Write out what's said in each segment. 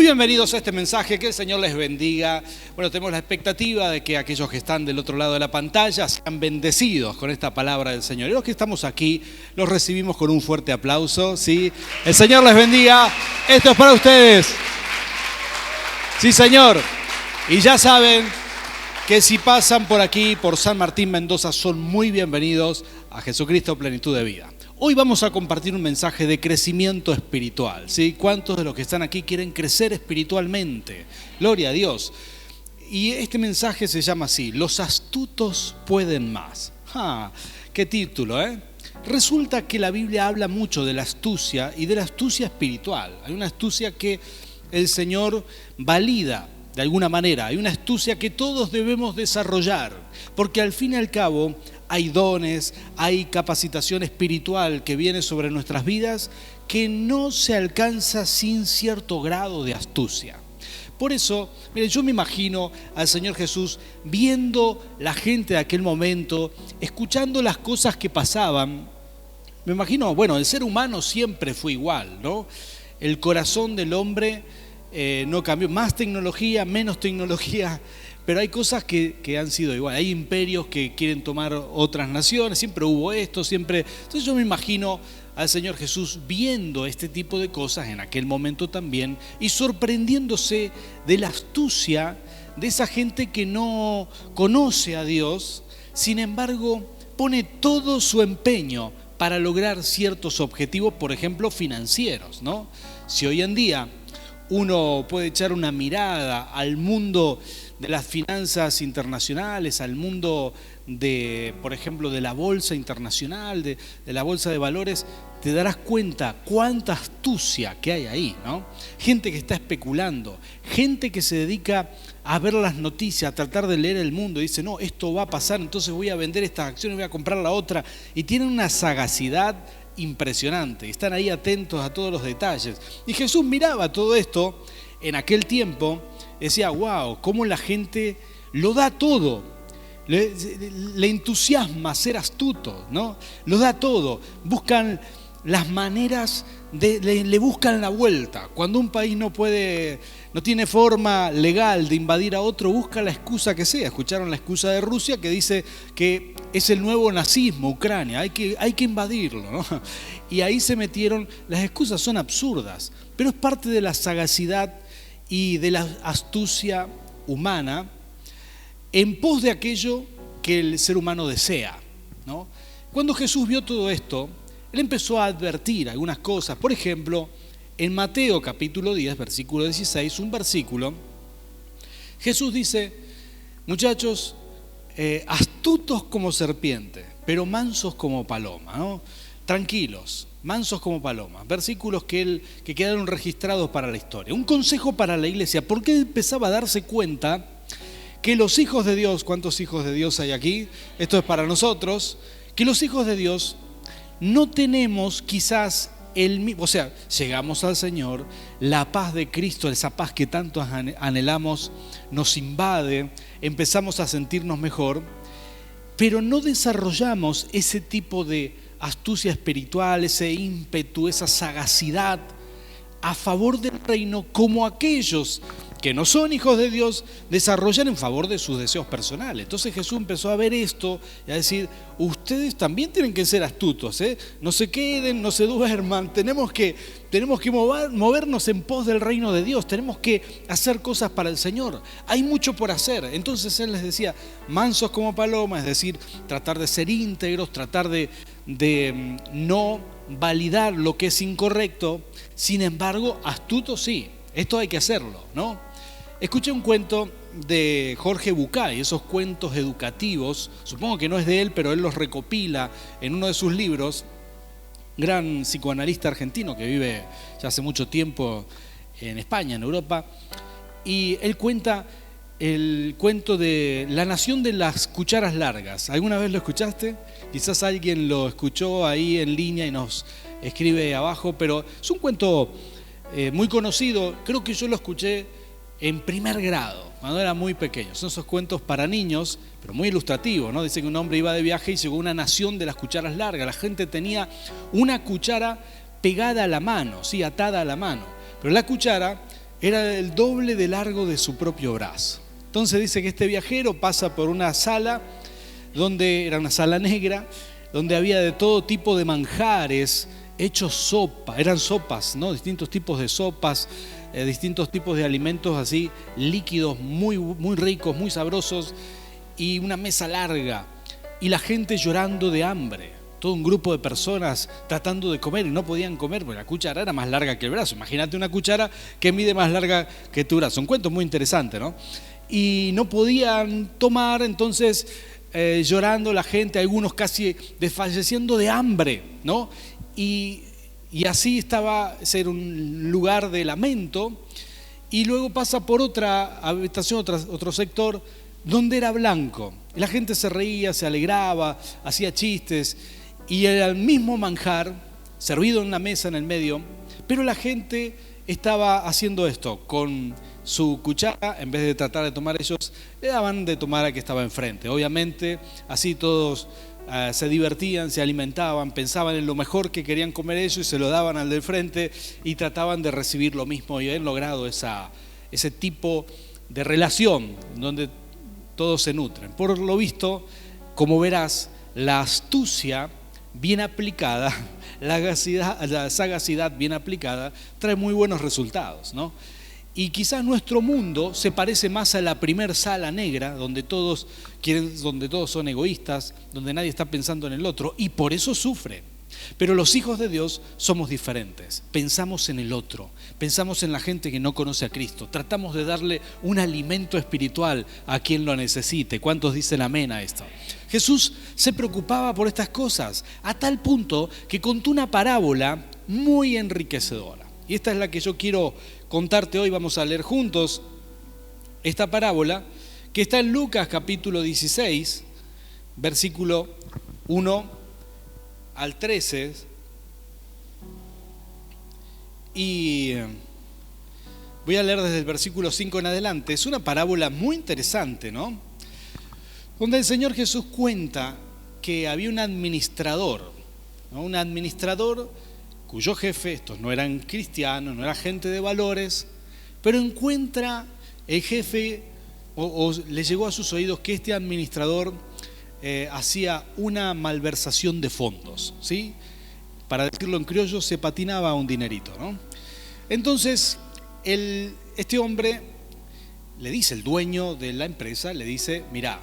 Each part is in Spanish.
Muy bienvenidos a este mensaje, que el Señor les bendiga. Bueno, tenemos la expectativa de que aquellos que están del otro lado de la pantalla sean bendecidos con esta palabra del Señor. Y los que estamos aquí, los recibimos con un fuerte aplauso, ¿sí? El Señor les bendiga. Esto es para ustedes. Sí, Señor. Y ya saben que si pasan por aquí, por San Martín, Mendoza, son muy bienvenidos a Jesucristo Plenitud de Vida. Hoy vamos a compartir un mensaje de crecimiento espiritual, ¿sí? ¿Cuántos de los que están aquí quieren crecer espiritualmente? Gloria a Dios. Y este mensaje se llama así: los astutos pueden más. ¡Qué título, eh! Resulta que la Biblia habla mucho de la astucia y de la astucia espiritual. Hay una astucia que el Señor valida de alguna manera. Hay una astucia que todos debemos desarrollar, porque al fin y al cabo hay dones, hay capacitación espiritual que viene sobre nuestras vidas que no se alcanza sin cierto grado de astucia. Por eso, miren, yo me imagino al Señor Jesús viendo la gente de aquel momento, escuchando las cosas que pasaban. Me imagino, bueno, el ser humano siempre fue igual, ¿no? El corazón del hombre no cambió, más tecnología, menos tecnología, pero hay cosas que han sido igual. Hay imperios que quieren tomar otras naciones, siempre hubo esto, siempre. Entonces yo me imagino al Señor Jesús viendo este tipo de cosas en aquel momento también y sorprendiéndose de la astucia de esa gente que no conoce a Dios, sin embargo pone todo su empeño para lograr ciertos objetivos, por ejemplo, financieros, ¿no? Si hoy en día uno puede echar una mirada al mundo de las finanzas internacionales, al mundo de, por ejemplo, de la bolsa internacional, de la bolsa de valores, te darás cuenta cuánta astucia que hay ahí, ¿no? Gente que está especulando, gente que se dedica a ver las noticias, a tratar de leer el mundo, y dice, no, esto va a pasar, entonces voy a vender estas acciones, voy a comprar la otra, y tienen una sagacidad impresionante, están ahí atentos a todos los detalles. Y Jesús miraba todo esto en aquel tiempo, decía, wow, cómo la gente lo da todo, le entusiasma ser astuto, ¿no? Lo da todo, buscan las maneras, le buscan la vuelta. Cuando un país no tiene forma legal de invadir a otro, busca la excusa que sea. Escucharon la excusa de Rusia que dice que es el nuevo nazismo, Ucrania, hay que invadirlo, ¿no? Y ahí se metieron, las excusas son absurdas, pero es parte de la sagacidad y de la astucia humana en pos de aquello que el ser humano desea, ¿no? Cuando Jesús vio todo esto, Él empezó a advertir algunas cosas. Por ejemplo, en Mateo capítulo 10, versículo 16, un versículo, Jesús dice, muchachos, astutos como serpiente, pero mansos como paloma, ¿no? Tranquilos, mansos como palomas. Versículos que quedaron registrados para la historia. Un consejo para la iglesia, porque él empezaba a darse cuenta que los hijos de Dios, ¿cuántos hijos de Dios hay aquí? Esto es para nosotros, que los hijos de Dios no tenemos quizás el mismo, o sea, llegamos al Señor, la paz de Cristo, esa paz que tanto anhelamos, nos invade, empezamos a sentirnos mejor, pero no desarrollamos ese tipo de astucia espiritual, ese ímpetu, esa sagacidad a favor del reino como aquellos que no son hijos de Dios desarrollan en favor de sus deseos personales. Entonces Jesús empezó a ver esto y a decir, ustedes también tienen que ser astutos, ¿eh? No se queden, no se duerman, tenemos que movernos en pos del reino de Dios, tenemos que hacer cosas para el Señor, hay mucho por hacer. Entonces Él les decía, mansos como palomas, es decir, tratar de ser íntegros, tratar de no validar lo que es incorrecto, sin embargo, astutos sí, esto hay que hacerlo, ¿no? Escuché un cuento de Jorge Bucay, esos cuentos educativos, supongo que no es de él, pero él los recopila en uno de sus libros, gran psicoanalista argentino que vive ya hace mucho tiempo en España, en Europa, y él cuenta el cuento de la nación de las cucharas largas. ¿Alguna vez lo escuchaste? Quizás alguien lo escuchó ahí en línea y nos escribe abajo, pero es un cuento muy conocido, creo que yo lo escuché en primer grado, cuando era muy pequeño. Son esos cuentos para niños, pero muy ilustrativos, ¿no? Dice que un hombre iba de viaje y llegó a una nación de las cucharas largas. La gente tenía una cuchara pegada a la mano, ¿sí? Atada a la mano. Pero la cuchara era el doble de largo de su propio brazo. Entonces dice que este viajero pasa por una sala, donde era una sala negra, donde había de todo tipo de manjares hechos sopa, eran sopas, ¿no? Distintos tipos de sopas, distintos tipos de alimentos así, líquidos, muy, muy ricos, muy sabrosos, y una mesa larga, y la gente llorando de hambre. Todo un grupo de personas tratando de comer y no podían comer porque la cuchara era más larga que el brazo. Imagínate una cuchara que mide más larga que tu brazo. Un cuento muy interesante, ¿no? Y no podían tomar, entonces llorando la gente, algunos casi desfalleciendo de hambre, ¿no? Y así estaba, ser un lugar de lamento. Y luego pasa por otra habitación, otro sector, donde era blanco. La gente se reía, se alegraba, hacía chistes. Y era el mismo manjar, servido en una mesa en el medio, pero la gente estaba haciendo esto, con su cuchara, en vez de tratar de tomar ellos, le daban de tomar al que estaba enfrente. Obviamente, así todos se divertían, se alimentaban, pensaban en lo mejor que querían comer ellos y se lo daban al del frente y trataban de recibir lo mismo y habían logrado ese tipo de relación donde todos se nutren. Por lo visto, como verás, la astucia bien aplicada, la sagacidad bien aplicada, trae muy buenos resultados, ¿no? Y quizás nuestro mundo se parece más a la primer sala negra, donde todos son egoístas, donde nadie está pensando en el otro, y por eso sufre. Pero los hijos de Dios somos diferentes, pensamos en el otro, pensamos en la gente que no conoce a Cristo, tratamos de darle un alimento espiritual a quien lo necesite. ¿Cuántos dicen amén a esto? Jesús se preocupaba por estas cosas, a tal punto que contó una parábola muy enriquecedora. Y esta es la que yo quiero contarte hoy. Vamos a leer juntos esta parábola que está en Lucas capítulo 16, versículo 1 al 13, y voy a leer desde el versículo 5 en adelante. Es una parábola muy interesante, ¿no? Donde el Señor Jesús cuenta que había un administrador, ¿no? Un administrador cuyo jefe, estos no eran cristianos, no era gente de valores, pero encuentra el jefe, o le llegó a sus oídos que este administrador hacía una malversación de fondos, ¿sí? Para decirlo en criollo, se patinaba un dinerito, ¿no? Entonces, este hombre le dice, el dueño de la empresa, le dice, mirá,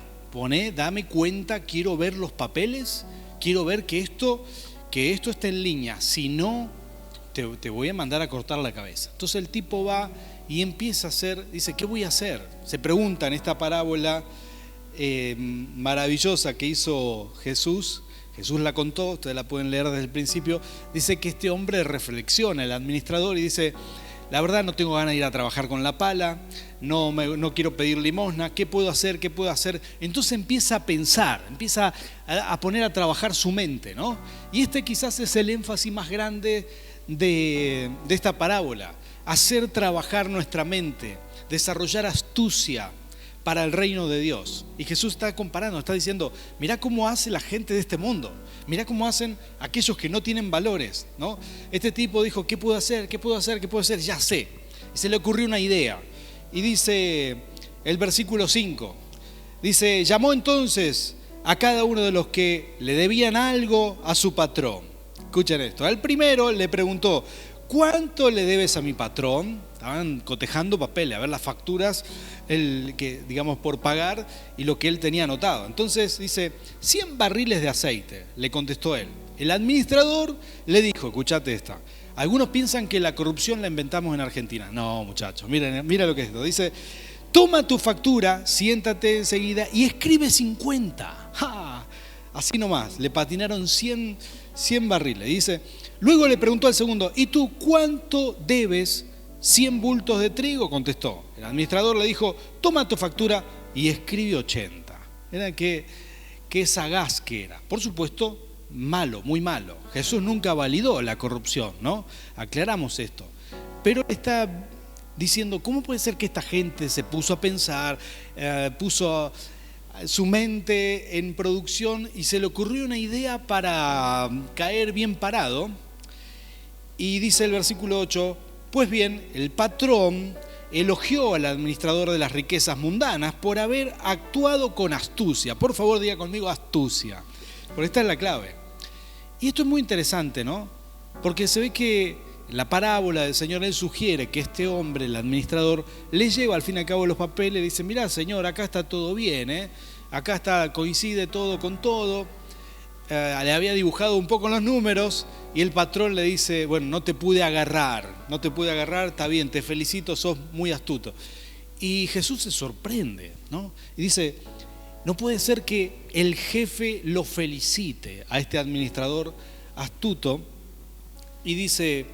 dame cuenta, quiero ver los papeles, quiero ver que esto esté en línea, si no, te voy a mandar a cortar la cabeza. Entonces el tipo va y empieza a hacer, dice, ¿qué voy a hacer? Se pregunta en esta parábola maravillosa que hizo Jesús la contó, ustedes la pueden leer desde el principio. Dice que este hombre reflexiona, el administrador, y dice, la verdad no tengo ganas de ir a trabajar con la pala, no quiero pedir limosna, ¿qué puedo hacer? Entonces empieza a pensar, empieza a poner a trabajar su mente, ¿no? Y este quizás es el énfasis más grande de esta parábola, hacer trabajar nuestra mente, desarrollar astucia para el reino de Dios. Y Jesús está comparando, está diciendo, mirá cómo hace la gente de este mundo, mirá cómo hacen aquellos que no tienen valores, ¿no? Este tipo dijo, ¿qué puedo hacer? Ya sé. Y se le ocurrió una idea. Y dice el versículo 5, dice, llamó entonces a cada uno de los que le debían algo a su patrón. Escuchen esto, al primero le preguntó, ¿cuánto le debes a mi patrón? Estaban cotejando papeles, a ver las facturas por pagar y lo que él tenía anotado. Entonces dice, 100 barriles de aceite, le contestó él. El administrador le dijo, escuchate esta, algunos piensan que la corrupción la inventamos en Argentina. No, muchachos, mira lo que es esto. Dice, toma tu factura, siéntate enseguida y escribe 50. ¡Ja! Así nomás, le patinaron 100 barriles. Dice, luego le preguntó al segundo, ¿y tú cuánto debes? 100 bultos de trigo, contestó. El administrador le dijo, toma tu factura y escribe 80. Era que sagaz que era. Por supuesto, malo, muy malo. Jesús nunca validó la corrupción, ¿no? Aclaramos esto. Pero está diciendo, ¿cómo puede ser que esta gente se puso a pensar, puso su mente en producción y se le ocurrió una idea para caer bien parado? Y dice el versículo 8, pues bien, el patrón elogió al administrador de las riquezas mundanas por haber actuado con astucia. Por favor, diga conmigo astucia, porque esta es la clave. Y esto es muy interesante, ¿no? Porque se ve que la parábola del Señor, Él sugiere que este hombre, el administrador, le lleva al fin y al cabo los papeles y le dice: mirá, Señor, acá está todo bien, acá está, coincide todo con todo. Le había dibujado un poco los números y el patrón le dice: bueno, no te pude agarrar, está bien, te felicito, sos muy astuto. Y Jesús se sorprende, ¿no? Y dice: no puede ser que el jefe lo felicite a este administrador astuto. Y dice,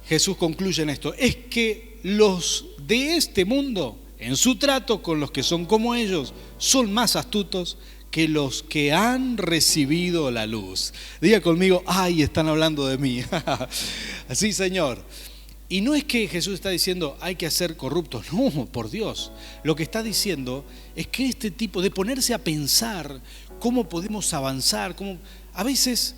Jesús concluye en esto: es que los de este mundo, en su trato con los que son como ellos, son más astutos que los que han recibido la luz. Diga conmigo: ay, están hablando de mí. Así, Señor. Y no es que Jesús está diciendo hay que ser corruptos, no, por Dios. Lo que está diciendo es que este tipo de ponerse a pensar cómo podemos avanzar, a veces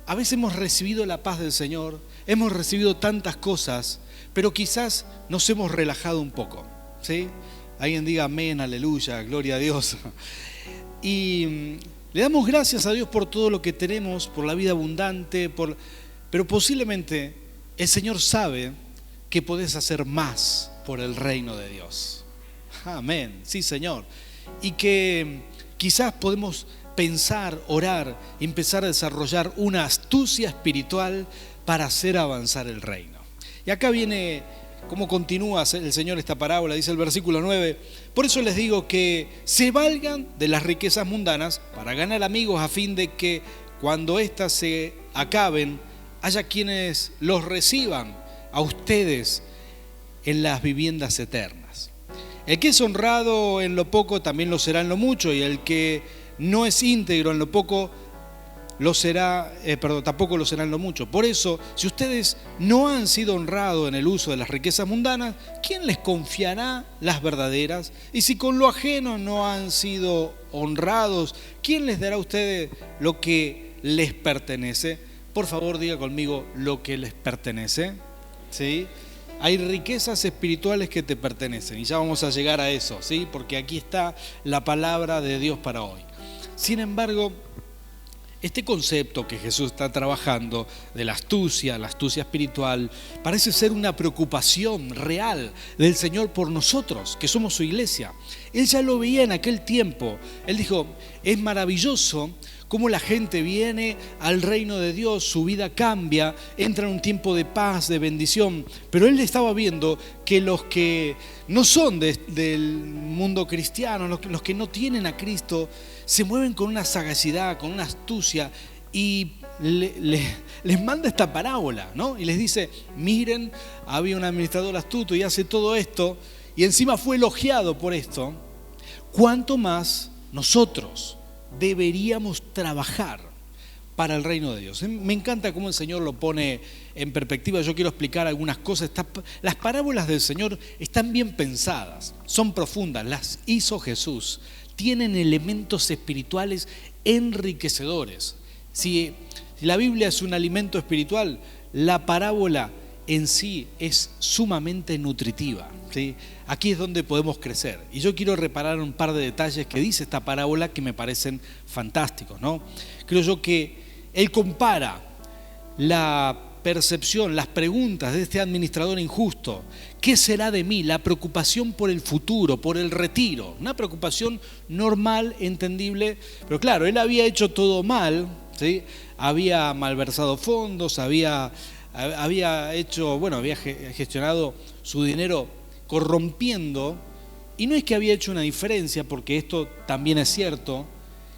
hemos recibido la paz del Señor, hemos recibido tantas cosas, pero quizás nos hemos relajado un poco, ¿sí? Alguien diga amén, aleluya, gloria a Dios. Y le damos gracias a Dios por todo lo que tenemos, por la vida abundante, pero posiblemente el Señor sabe que podés hacer más por el reino de Dios. Amén, sí, Señor. Y que quizás podemos pensar, orar y empezar a desarrollar una astucia espiritual para hacer avanzar el reino. Y acá viene cómo continúa el Señor esta parábola. Dice el versículo 9: por eso les digo que se valgan de las riquezas mundanas para ganar amigos, a fin de que cuando éstas se acaben haya quienes los reciban a ustedes en las viviendas eternas. El que es honrado en lo poco también lo será en lo mucho, y el que no es íntegro en lo poco tampoco lo será en lo mucho. Por eso, si ustedes no han sido honrados en el uso de las riquezas mundanas, ¿quién les confiará las verdaderas? Y si con lo ajeno no han sido honrados, ¿quién les dará a ustedes lo que les pertenece? Por favor, diga conmigo: lo que les pertenece. ¿Sí? Hay riquezas espirituales que te pertenecen, y ya vamos a llegar a eso, ¿sí? Porque aquí está la palabra de Dios para hoy. Sin embargo, este concepto que Jesús está trabajando de la astucia espiritual, parece ser una preocupación real del Señor por nosotros, que somos su iglesia. Él ya lo veía en aquel tiempo. Él dijo: es maravilloso cómo la gente viene al reino de Dios, su vida cambia, entra en un tiempo de paz, de bendición. Pero él estaba viendo que los que no son del mundo cristiano, los que no tienen a Cristo, se mueven con una sagacidad, con una astucia, y les manda esta parábola, ¿no? Y les dice: miren, había un administrador astuto y hace todo esto, y encima fue elogiado por esto. ¿Cuánto más nosotros deberíamos trabajar para el reino de Dios? Me encanta cómo el Señor lo pone en perspectiva. Yo quiero explicar algunas cosas. Las parábolas del Señor están bien pensadas, son profundas, las hizo Jesús, tienen elementos espirituales enriquecedores. Si la Biblia es un alimento espiritual, la parábola en sí es sumamente nutritiva, ¿sí? Aquí es donde podemos crecer. Y yo quiero reparar un par de detalles que dice esta parábola que me parecen fantásticos, ¿no? Creo yo que él compara la percepción, las preguntas de este administrador injusto: ¿qué será de mí? La preocupación por el futuro, por el retiro. Una preocupación normal, entendible, pero claro, él había hecho todo mal, ¿sí? Había malversado fondos, había gestionado su dinero corrompiendo, y no es que había hecho una diferencia, porque esto también es cierto.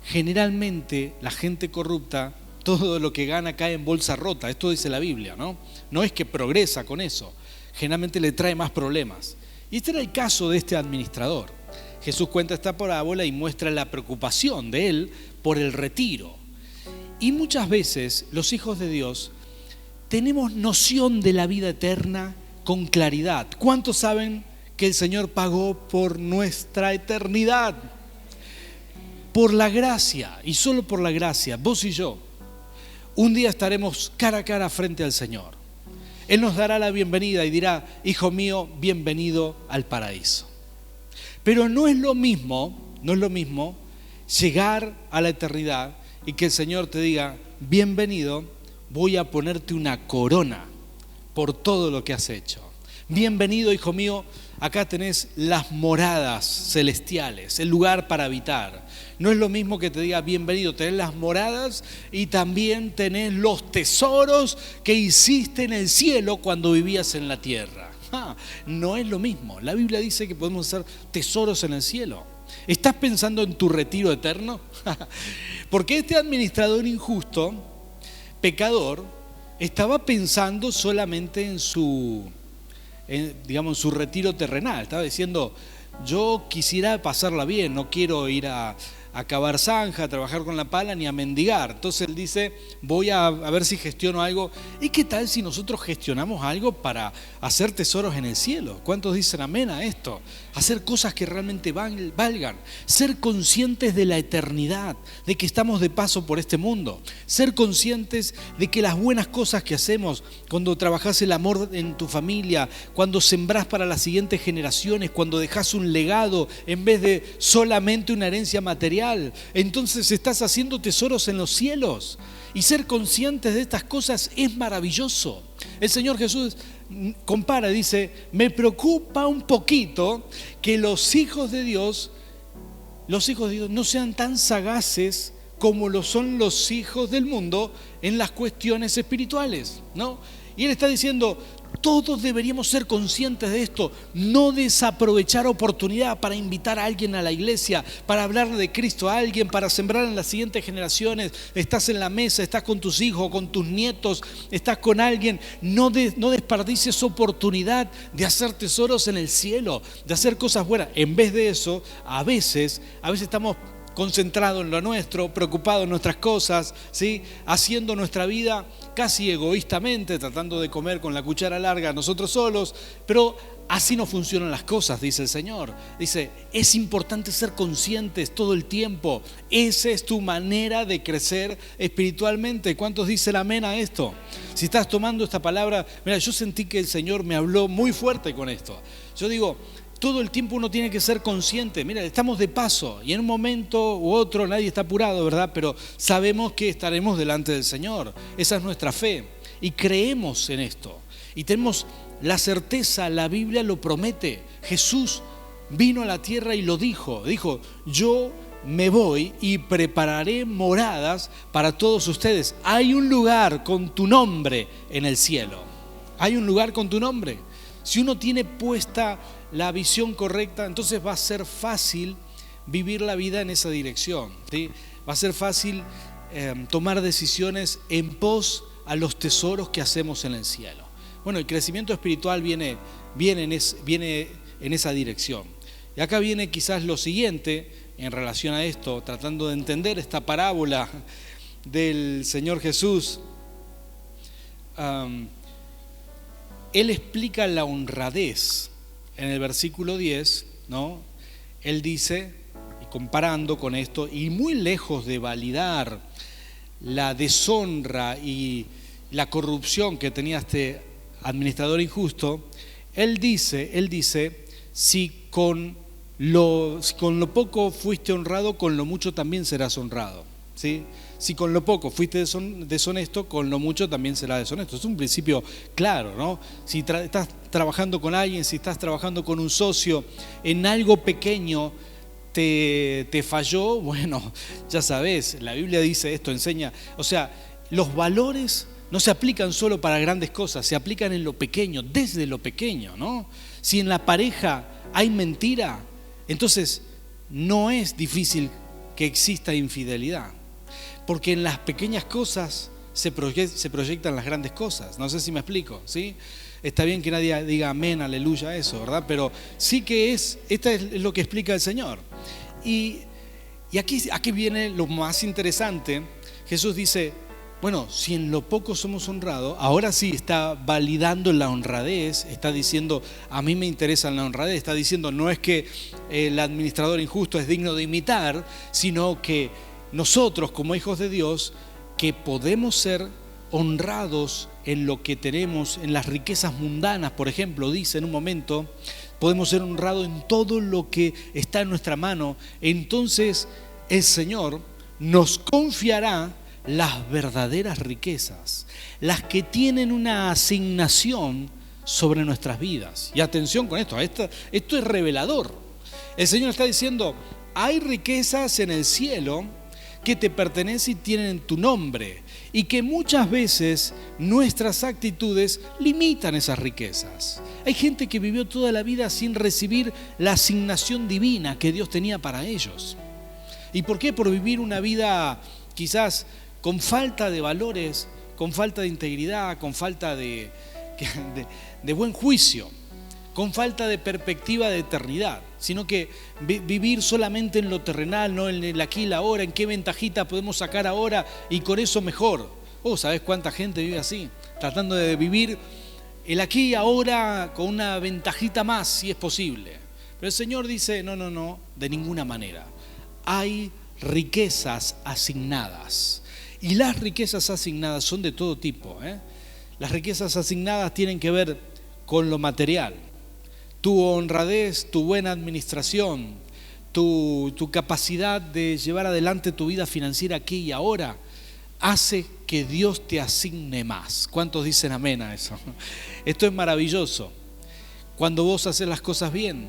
Generalmente la gente corrupta, todo lo que gana cae en bolsa rota, esto dice la Biblia, ¿no? No es que progresa con eso, generalmente le trae más problemas. Y este era el caso de este administrador. Jesús cuenta esta parábola y muestra la preocupación de él por el retiro. Y muchas veces los hijos de Dios tenemos noción de la vida eterna con claridad. ¿Cuántos saben que el Señor pagó por nuestra eternidad? Por la gracia, y solo por la gracia, vos y yo, un día estaremos cara a cara frente al Señor. Él nos dará la bienvenida y dirá, hijo mío, bienvenido al paraíso. Pero no es lo mismo llegar a la eternidad y que el Señor te diga, bienvenido, voy a ponerte una corona por todo lo que has hecho. Bienvenido, hijo mío, acá tenés las moradas celestiales, el lugar para habitar. No es lo mismo que te diga bienvenido, tenés las moradas y también tenés los tesoros que hiciste en el cielo cuando vivías en la tierra. No es lo mismo. La Biblia dice que podemos hacer tesoros en el cielo. ¿Estás pensando en tu retiro eterno? Porque este administrador injusto, pecador, estaba pensando solamente en su retiro terrenal. Estaba diciendo, yo quisiera pasarla bien, no quiero ir a cavar zanja, a trabajar con la pala, ni a mendigar. Entonces él dice, voy a ver si gestiono algo. ¿Y qué tal si nosotros gestionamos algo para hacer tesoros en el cielo? ¿Cuántos dicen amén a esto? Hacer cosas que realmente valgan. Ser conscientes de la eternidad, de que estamos de paso por este mundo. Ser conscientes de que las buenas cosas que hacemos, cuando trabajás el amor en tu familia, cuando sembrás para las siguientes generaciones, cuando dejás un legado en vez de solamente una herencia material, entonces estás haciendo tesoros en los cielos. Y ser conscientes de estas cosas es maravilloso. El Señor Jesús compara, dice, me preocupa un poquito que los hijos de Dios no sean tan sagaces como lo son los hijos del mundo en las cuestiones espirituales, ¿no? Y Él está diciendo, todos deberíamos ser conscientes de esto, no desaprovechar oportunidad para invitar a alguien a la iglesia, para hablar de Cristo a alguien, para sembrar en las siguientes generaciones. Estás en la mesa, estás con tus hijos, con tus nietos, estás con alguien. No desperdicies oportunidad de hacer tesoros en el cielo, de hacer cosas buenas. En vez de eso, a veces estamos concentrados en lo nuestro, preocupados en nuestras cosas, ¿sí? Haciendo nuestra vida casi egoístamente, tratando de comer con la cuchara larga nosotros solos, pero así no funcionan las cosas, dice el Señor. Dice, es importante ser conscientes todo el tiempo. Esa es tu manera de crecer espiritualmente. ¿Cuántos dicen amén a esto? Si estás tomando esta palabra, mira, yo sentí que el Señor me habló muy fuerte con esto. Yo digo, todo el tiempo uno tiene que ser consciente. Mira, estamos de paso y en un momento u otro nadie está apurado, ¿verdad? Pero sabemos que estaremos delante del Señor. Esa es nuestra fe y creemos en esto. Y tenemos la certeza, la Biblia lo promete. Jesús vino a la tierra y lo dijo. Dijo, yo me voy y prepararé moradas para todos ustedes. Hay un lugar con tu nombre en el cielo. Hay un lugar con tu nombre. Si uno tiene puesta la visión correcta, entonces va a ser fácil vivir la vida en esa dirección, ¿sí? Va a ser fácil tomar decisiones en pos a los tesoros que hacemos en el cielo. Bueno, el crecimiento espiritual viene en esa dirección. Y acá viene quizás lo siguiente en relación a esto, tratando de entender esta parábola del Señor Jesús. Él explica la honradez. En el versículo 10, ¿no? Él dice, y comparando con esto, y muy lejos de validar la deshonra y la corrupción que tenía este administrador injusto, él dice, si con lo poco fuiste honrado, con lo mucho también serás honrado, ¿sí? Si con lo poco fuiste deshonesto, con lo mucho también será deshonesto. Es un principio claro, ¿no? Si estás trabajando con alguien, si estás trabajando con un socio, en algo pequeño te falló, bueno, ya sabes, la Biblia dice esto, enseña. O sea, los valores no se aplican solo para grandes cosas, se aplican en lo pequeño, desde lo pequeño, ¿no? Si en la pareja hay mentira, entonces no es difícil que exista infidelidad. Porque en las pequeñas cosas se proyectan las grandes cosas. No sé si me explico, ¿sí? Está bien que nadie diga amén, aleluya, eso, ¿verdad? Pero sí que esta es lo que explica el Señor. Y aquí viene lo más interesante. Jesús dice, bueno, si en lo poco somos honrados, ahora sí está validando la honradez, está diciendo, a mí me interesa la honradez, está diciendo, no es que el administrador injusto es digno de imitar, sino que nosotros como hijos de Dios, que podemos ser honrados en lo que tenemos, en las riquezas mundanas, por ejemplo, dice en un momento, podemos ser honrados en todo lo que está en nuestra mano, entonces el Señor nos confiará las verdaderas riquezas, las que tienen una asignación sobre nuestras vidas. Y atención con esto es revelador. El Señor está diciendo, hay riquezas en el cielo que te pertenecen y tienen tu nombre, y que muchas veces nuestras actitudes limitan esas riquezas. Hay gente que vivió toda la vida sin recibir la asignación divina que Dios tenía para ellos. ¿Y por qué? Por vivir una vida quizás con falta de valores, con falta de integridad, con falta de buen juicio, con falta de perspectiva de eternidad, sino que vivir solamente en lo terrenal, no en el aquí y la ahora, en qué ventajita podemos sacar ahora y con eso mejor. ¿Sabes cuánta gente vive así? Tratando de vivir el aquí y ahora con una ventajita más, si es posible. Pero el Señor dice, no, de ninguna manera. Hay riquezas asignadas. Y las riquezas asignadas son de todo tipo. Las riquezas asignadas tienen que ver con lo material. Tu honradez, tu buena administración, tu capacidad de llevar adelante tu vida financiera aquí y ahora, hace que Dios te asigne más. ¿Cuántos dicen amén a eso? Esto es maravilloso. Cuando vos haces las cosas bien,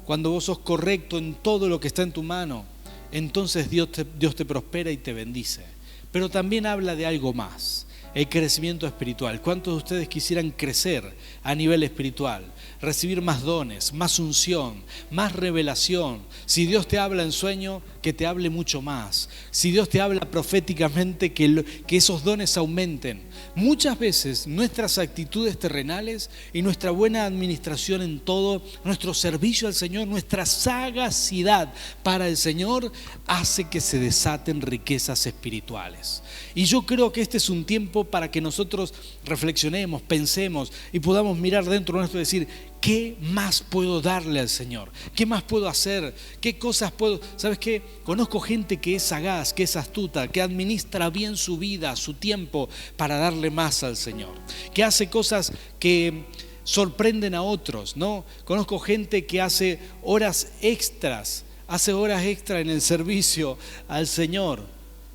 cuando vos sos correcto en todo lo que está en tu mano, entonces Dios te prospera y te bendice. Pero también habla de algo más, el crecimiento espiritual. ¿Cuántos de ustedes quisieran crecer a nivel espiritual? Recibir más dones, más unción, más revelación. Si Dios te habla en sueño, que te hable mucho más. Si Dios te habla proféticamente, que esos dones aumenten. Muchas veces nuestras actitudes terrenales y nuestra buena administración en todo, nuestro servicio al Señor, nuestra sagacidad para el Señor, hace que se desaten riquezas espirituales. Y yo creo que este es un tiempo para que nosotros reflexionemos, pensemos y podamos mirar dentro nuestro y decir, ¿qué más puedo darle al Señor? ¿Qué más puedo hacer? ¿Qué cosas puedo? ¿Sabes qué? Conozco gente que es sagaz, que es astuta, que administra bien su vida, su tiempo para darle más al Señor, que hace cosas que sorprenden a otros, ¿no? Conozco gente que hace horas extras en el servicio al Señor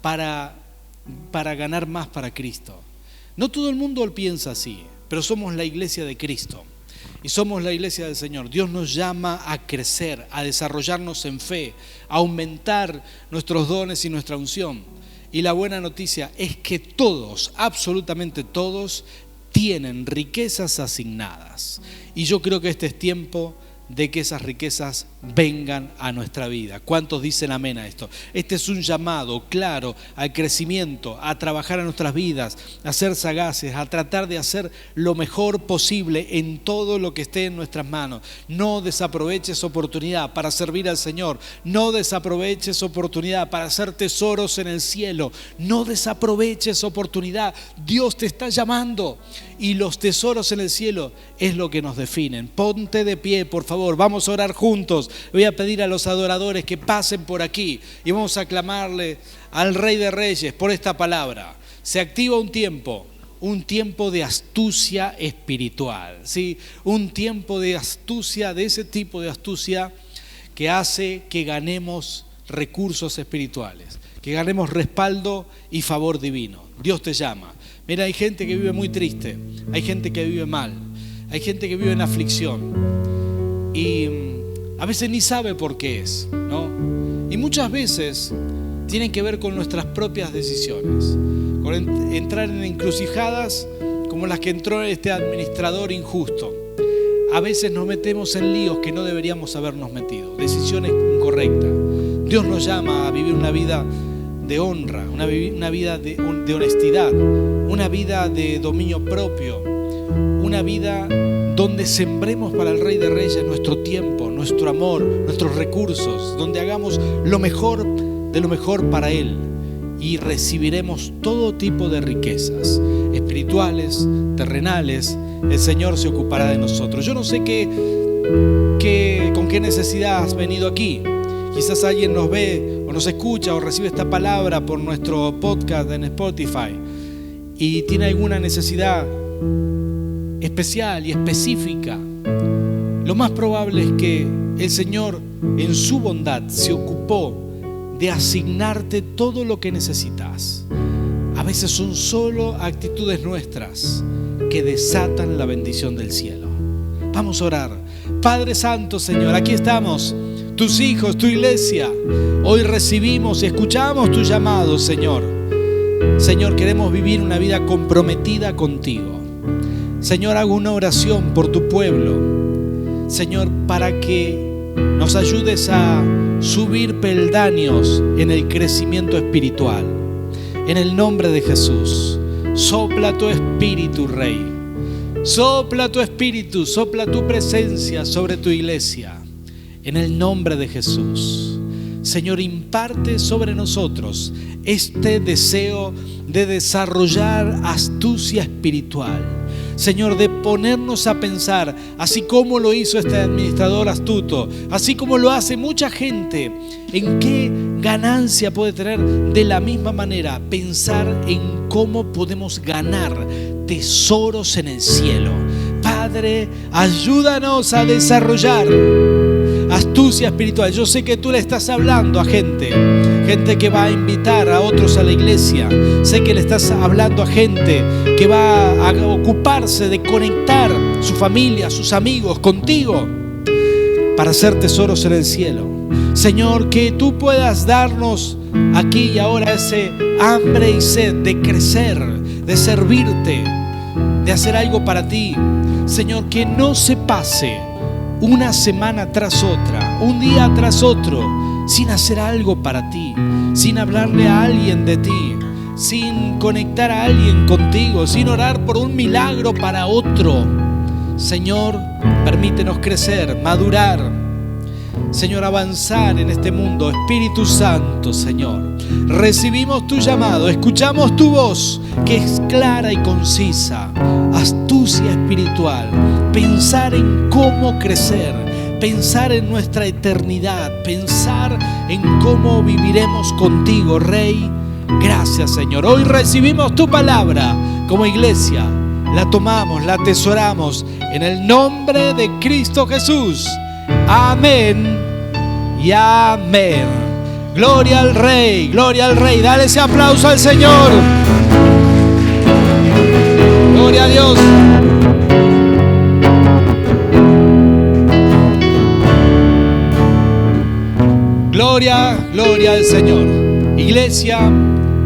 para ganar más para Cristo. No todo el mundo lo piensa así, pero somos la iglesia de Cristo y somos la iglesia del Señor. Dios nos llama a crecer, a desarrollarnos en fe, a aumentar nuestros dones y nuestra unción. Y la buena noticia es que todos, absolutamente todos, tienen riquezas asignadas. Y yo creo que este es tiempo de que esas riquezas vengan a nuestra vida. ¿Cuántos dicen amén a esto? Este es un llamado claro al crecimiento, a trabajar en nuestras vidas, a ser sagaces, a tratar de hacer lo mejor posible en todo lo que esté en nuestras manos. No desaproveches oportunidad para servir al Señor. No desaproveches oportunidad para hacer tesoros en el cielo. No desaproveches oportunidad. Dios te está llamando y los tesoros en el cielo es lo que nos definen. Ponte de pie, por favor. Vamos a orar juntos. Voy a pedir a los adoradores que pasen por aquí y vamos a clamarle al Rey de Reyes por esta palabra. Se activa un tiempo de astucia espiritual, ¿sí? Un tiempo de astucia, de ese tipo de astucia que hace que ganemos recursos espirituales, que ganemos respaldo y favor divino. Dios te llama. Mira, hay gente que vive muy triste, hay gente que vive mal, hay gente que vive en aflicción. Y a veces ni sabe por qué es, ¿no? Y muchas veces tienen que ver con nuestras propias decisiones, con entrar en encrucijadas como las que entró este administrador injusto. A veces nos metemos en líos que no deberíamos habernos metido, decisiones incorrectas. Dios nos llama a vivir una vida de honra, una vida de honestidad, una vida de dominio propio, una vida donde sembremos para el Rey de Reyes nuestro tiempo, nuestro amor, nuestros recursos, donde hagamos lo mejor de lo mejor para Él y recibiremos todo tipo de riquezas espirituales, terrenales. El Señor se ocupará de nosotros. Yo no sé con qué necesidad has venido aquí. Quizás alguien nos ve o nos escucha o recibe esta palabra por nuestro podcast en Spotify y tiene alguna necesidad especial y específica, lo más probable es que el Señor en su bondad se ocupó de asignarte todo lo que necesitas. A veces son solo actitudes nuestras que desatan la bendición del cielo. Vamos a orar. Padre Santo, Señor, aquí estamos, tus hijos, tu iglesia. Hoy recibimos y escuchamos tu llamado, Señor. Señor, queremos vivir una vida comprometida contigo. Señor, hago una oración por tu pueblo, Señor, para que nos ayudes a subir peldaños en el crecimiento espiritual. En el nombre de Jesús, sopla tu espíritu, Rey. Sopla tu espíritu, sopla tu presencia sobre tu iglesia. En el nombre de Jesús, Señor, imparte sobre nosotros este deseo de desarrollar astucia espiritual. Señor, de ponernos a pensar, así como lo hizo este administrador astuto, así como lo hace mucha gente, en qué ganancia puede tener. De la misma manera, pensar en cómo podemos ganar tesoros en el cielo. Padre, ayúdanos a desarrollar astucia espiritual. Yo sé que tú le estás hablando a gente que va a invitar a otros a la iglesia. Sé que le estás hablando a gente que va a ocuparse de conectar su familia, sus amigos contigo para hacer tesoros en el cielo. Señor, que tú puedas darnos aquí y ahora ese hambre y sed de crecer, de servirte, de hacer algo para ti. Señor, que no se pase una semana tras otra, un día tras otro, sin hacer algo para ti, sin hablarle a alguien de ti, sin conectar a alguien contigo, sin orar por un milagro para otro. Señor, permítenos crecer, madurar, Señor, avanzar en este mundo. Espíritu Santo, Señor, recibimos tu llamado, escuchamos tu voz, que es clara y concisa. Astucia espiritual, pensar en cómo crecer, pensar en nuestra eternidad, pensar en cómo viviremos contigo, Rey. Gracias, Señor. Hoy recibimos tu palabra como iglesia, la tomamos, la atesoramos en el nombre de Cristo Jesús. Amén y amén. Gloria al Rey, gloria al Rey. Dale ese aplauso al Señor. Gloria a Dios. Gloria, gloria al Señor. Iglesia,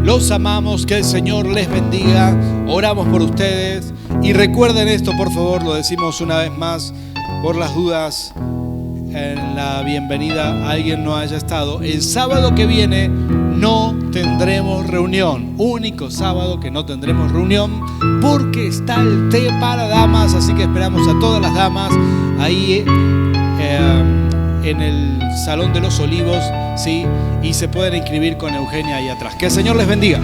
los amamos, que el Señor les bendiga. Oramos por ustedes. Y recuerden esto, por favor, lo decimos una vez más, por las dudas en la bienvenida, alguien no haya estado. El sábado que viene no tendremos reunión. Único sábado que no tendremos reunión, porque está el té para damas. Así que esperamos a todas las damas ahí en el Salón de los Olivos, ¿sí? Y se pueden inscribir con Eugenia ahí atrás. Que el Señor les bendiga.